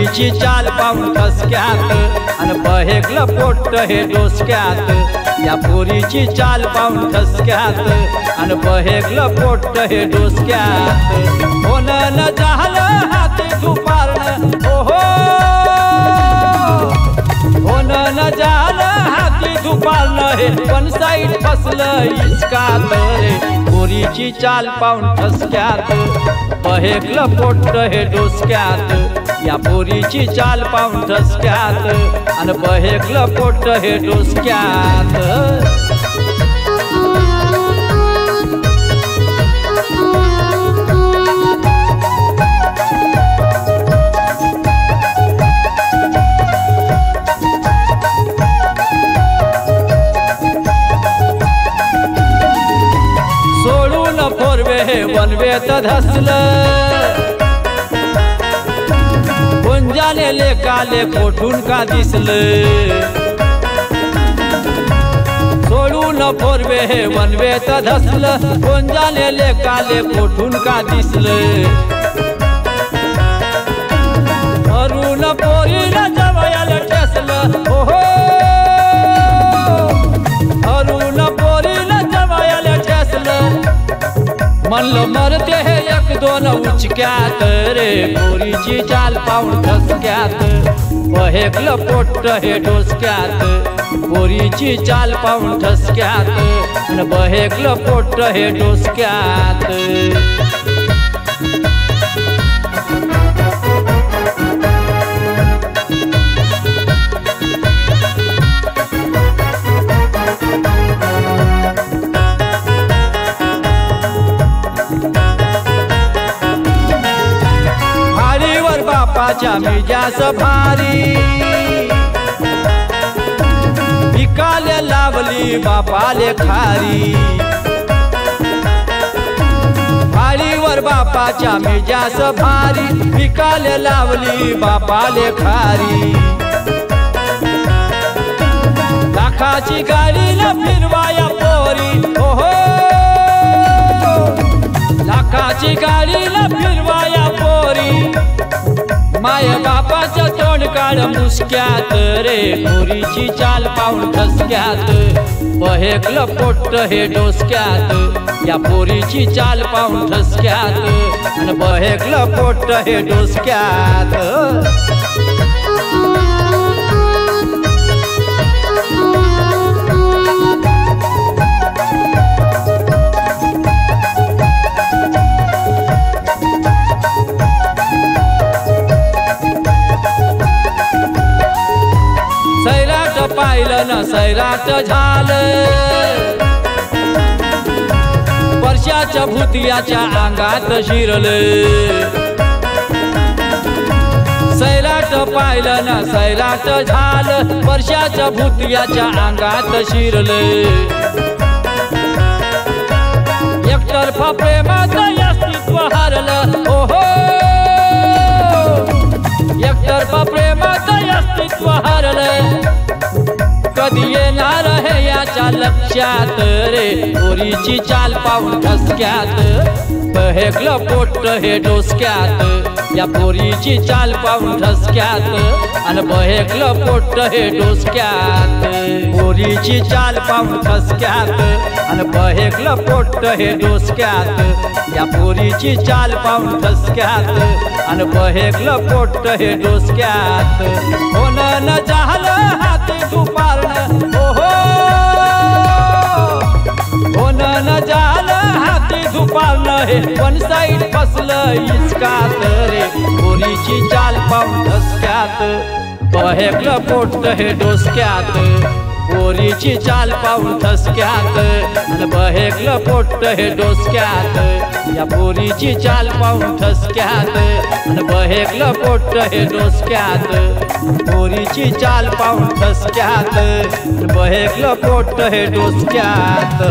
पोरीची चाल पाहून ठसक्यात आणि बहेकलं पोट हे डोसक्यात। या पोरीची चाल पाहून ठसक्यात आणि बहेकलं पोट हे डोसक्यात। होणं झालं हाती दुपारनं ओहो, होणं झालं हाती दुपारनं हे पण साईड फसलं इचकात रे। पोरीची चाल पाहून ठसक्यात बहेकलं पोट हे डोसक्यात। या पोरीची चाल पाहून ठसक्यात आणि बहेकलं पोट हे डोसक्यात। सोडून फोरवे हे वनवेत धसलं, गुंजाने लेकाले कोठून का दिसलं। सोडून फोरवे हे वनवेत धसलं, गुंजाने लेकाले कोठून का दिसलं। अरुण पोरीला जवयाला ठसलं ओहो, अरुण पोरीला जवयाला ठसलं। म्हणलं मरते हे एक दोन उचक्यात रे। पोरीची चाल पाहून ठसक्यात बहेकलं पोट हे डोसक्यात। पोरीची चाल पाहून ठसक्यात आणि बहेकलं पोट हे डोसक्यात। बापाच्या मिजास भारी पिकाले लावली बापाले खारी। भाडीवर बापाच्या मिजास भारी पिकाले लावली बापाले खारी। लाखाची गाडीला फिरवाया पोरी ओहो, लाखाची गाडीला फिरवाया पोरी। माय बापाचं तोंड काढ मुसक्यात रे। पोरीची चाल पाहून ठसक्यात बहेकलं पोट हे डोसक्यात। या पोरीची चाल पाहून ठसक्यात आणि बहेकलं पोट हे डोसक्यात। सैराट पाहिलं ना सैराट झालं, वर्षाच्या भूतियाच्या अंगात शिरलं। सैराट पाहिलं ना सैराट झालं, वर्षाच्या भूतियाच्या अंगात शिरलं। एकतर्फा प्रेमाचं अस्तित्व हरलं ओहो, एकतर्फा प्रेमाचं अस्तित्व हरलं। कधी येणार हे याच्या लक्षात रे। पोरीची चाल पाहून ठसक्यात बहेकलं पोट हे डोसक्यात। या पोरीची चाल पाहून ठसक्यात आणि बहेकलं पोट हे डोसक्यात। पोरीची चाल पाहून ठसक्यात आणि बहेकलं पोट हे डोसक्यात। या पोरीची चाल पाहून ठसक्यात आणि बहेकलं पोट हे डोसक्यात। होणं झालं हाती दुपारनं ओहो, होणं झालं हाती दुपारनं हे पण साईड फसलं इचकात रे। पोरीची चाल पाहून ठसक्यात बहेकलं पोट हे डोसक्यात। पोरीची चाल पाहून ठसक्यात आणि बहेकलं पोट हे डोसक्यात। या पोरीची चाल पाहून ठसक्यात आणि बहेकलं पोट हे डोसक्यात। पोरीची चाल पाहून ठसक्यात आणि बहेकलं पोट हे डोसक्यात।